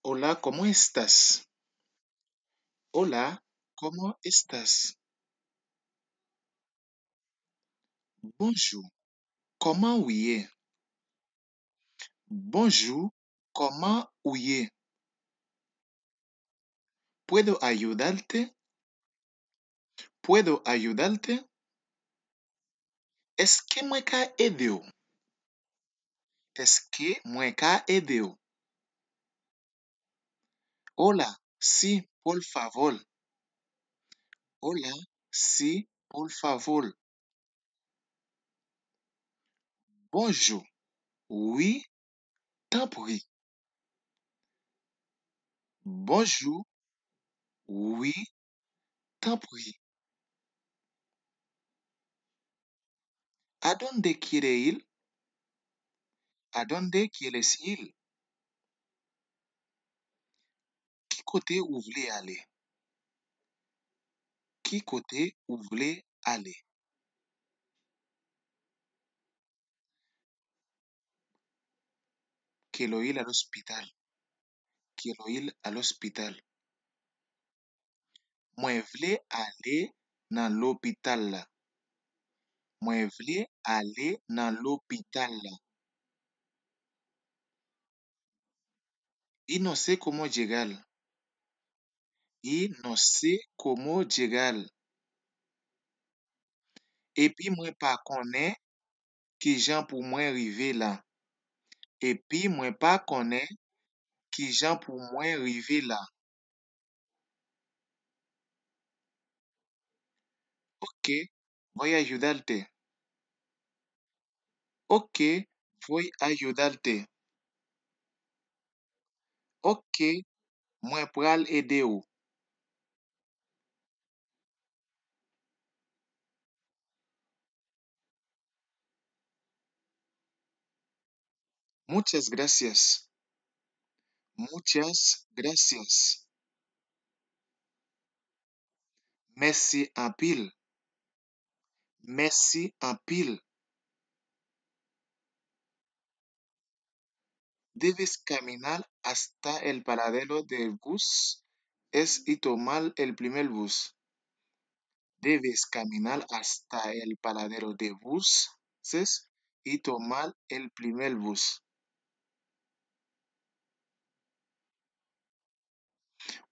Hola, ¿cómo estás? Hola, ¿cómo estás? Bonjour, comment ouye? Bonjour, comment ouye? ¿Puedo ayudarte? ¿Puedo ayudarte? ¿Es que moi ka ede ou? ¿Es que moi ka ede ou? Hola, sí, por favor. Hola, sí, por favor. Bonjour, oui, t'en prie. Bonjour, oui, t'en prie. ¿A dónde quiere ir? ¿A dónde quieres ir? Qui côté vous voulez aller? Qui côté vous voulez aller? Quiero ir al hospital. Quiero ir al hospital. Moi vle aller dans l'hôpital là. Moi vle aller dans l'hôpital là. Y no sé cómo llegar. Y no sé cómo llegar. Et puis moi pas connais qui gens pour moi arriver là. Et puis moi pas connais qui gens pour moi arriver là. Ok, voy a ayudarte. Ok, voy a ayudarte. Ok, moi pral aider ou. Muchas gracias. Muchas gracias. Merci en pile. Merci en pile. Debes caminar hasta el paradero del bus es y tomar el primer bus. Debes caminar hasta el paradero de buses y tomar el primer bus.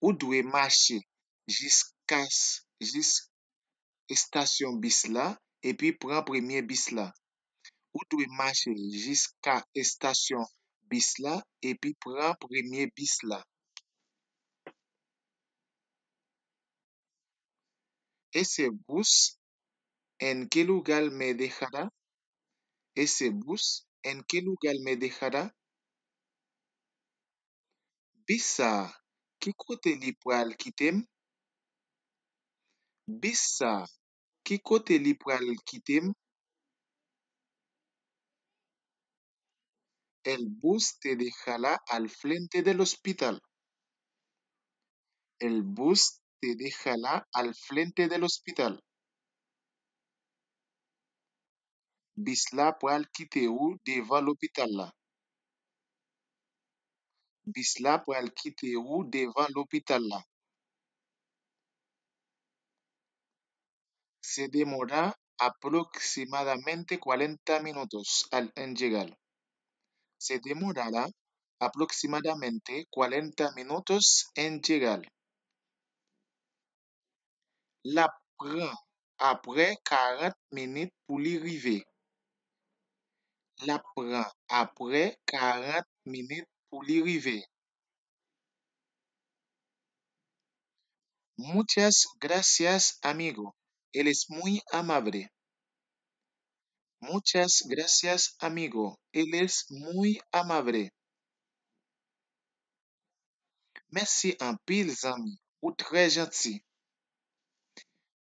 Ou dwe marcher jusqu'à station bis là et puis prendre premier bis là. Ou dwe marcher jusqu'à station bis là et puis prendre premier bis là. Ese bus en qué lugar me dejará? Ese bus en qué lugar me dejará? Bisa, qui côté li pral kitem? Bisa, qui côté li pral kitem? El bus te dejará al frente del hospital. El bus te dejará al frente del hospital. Bis la pral kite ou devant l'hôpital là. Bis la pral kite ou devant l'hôpital là. Se demora aproximadamente 40 minutos en llegar. Se demorará aproximadamente 40 minutos en llegar. La prend après 40 minutes pour y arriver. La prend après 40 minutes pour y arriver. Muchas gracias, amigo. Él es muy amable. Muchas gracias, amigo. Él es muy amable. Merci en pile, zami. Ou très gentil.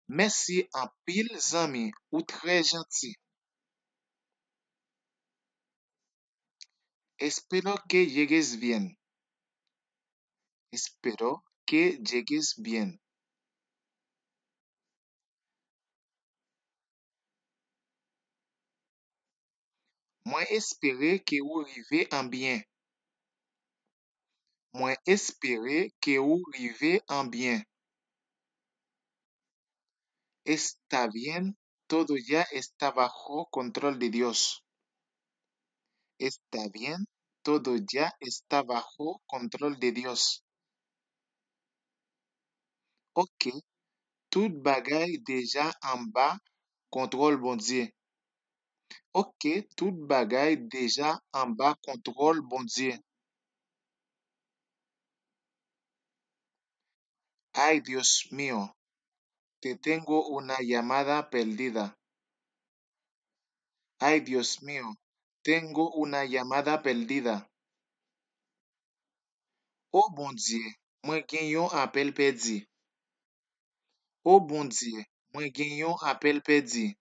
Merci en pile, zami. Ou très gentil. Espero que llegues bien. Espero que llegues bien. Moi espérer que vous arrivez en bien. Moi espérer que vous arrivez en bien. Está bien, todo ya está bajo control de Dios. Está bien, todo ya está bajo control de Dios. Ok, tout bagay déjà en bas contrôle bon Dieu. Ok, tout bagay déjà en bas contrôle bon Dieu. Ay, Dios mío, te tengo una llamada perdida. Ay, Dios mío, tengo una llamada perdida. Oh bon Dieu, moi gen yon appel perdu. Oh bon Dieu, moi gen yon appel perdu.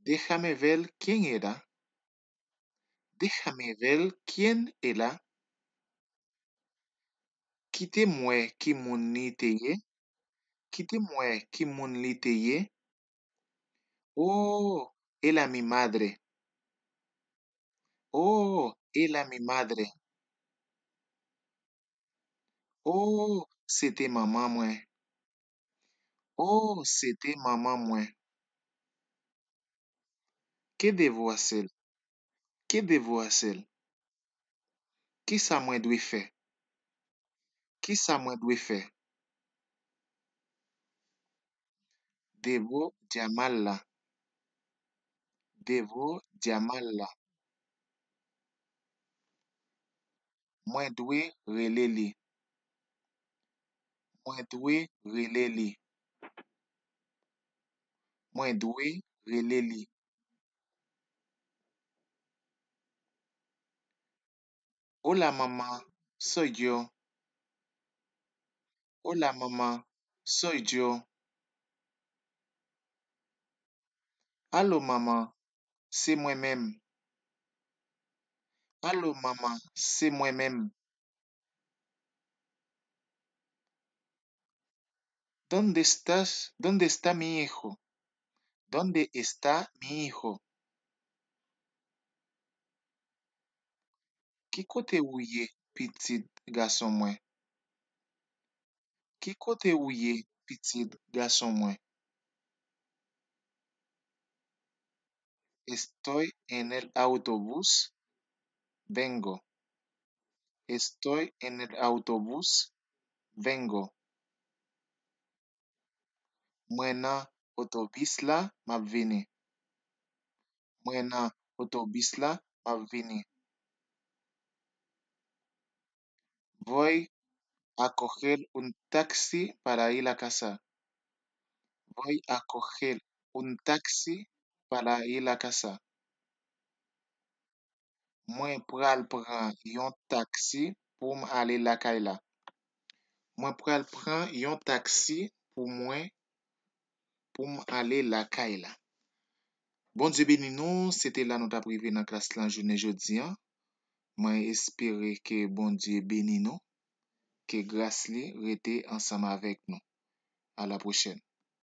Déjame ver quién era. Déjame ver quién era. Quitte-moi qui moun li te ye. Quitte-moi qui moun li te ye. Oh, era mi madre. Oh, era mi madre. Oh, c'était maman moi. Oh, c'était maman moi. Que devo hacer? Que devo hacer? Qui ça moi dwe faire? Qui ça moi dwe faire? Devo llamarla. Devo llamarla. Moi dwe rele li. Moi dwe rele li. Moi dwe rele li. Hola mamá, soy yo. Hola mamá, soy yo. Allô maman, c'est moi-même. Allô maman, c'est moi-même. ¿Dónde estás? ¿Dónde está mi hijo? ¿Dónde está mi hijo? Qui kote ou ye, petit garçon moi? Qui kote ou ye, petit garçon moi? Estoy en el autobús. Vengo. Estoy en el autobús. Vengo. Mwen nan otobis la map vini. Mwen nan otobis la map vini. Voy a coger un taxi para ir a casa. Voy a coger un taxi para ir a casa. Mwen pral pran yon taxi pou m ale la kay la. Mwen pral pran yon taxi pou m ale la kay la. Bon Dieu béni nous, c'était là nous t'a privé dans classe la journée jodi an. Moi espérer que bon Dieu béni nous, que grâce li rete ensemble avec nous. À la prochaine.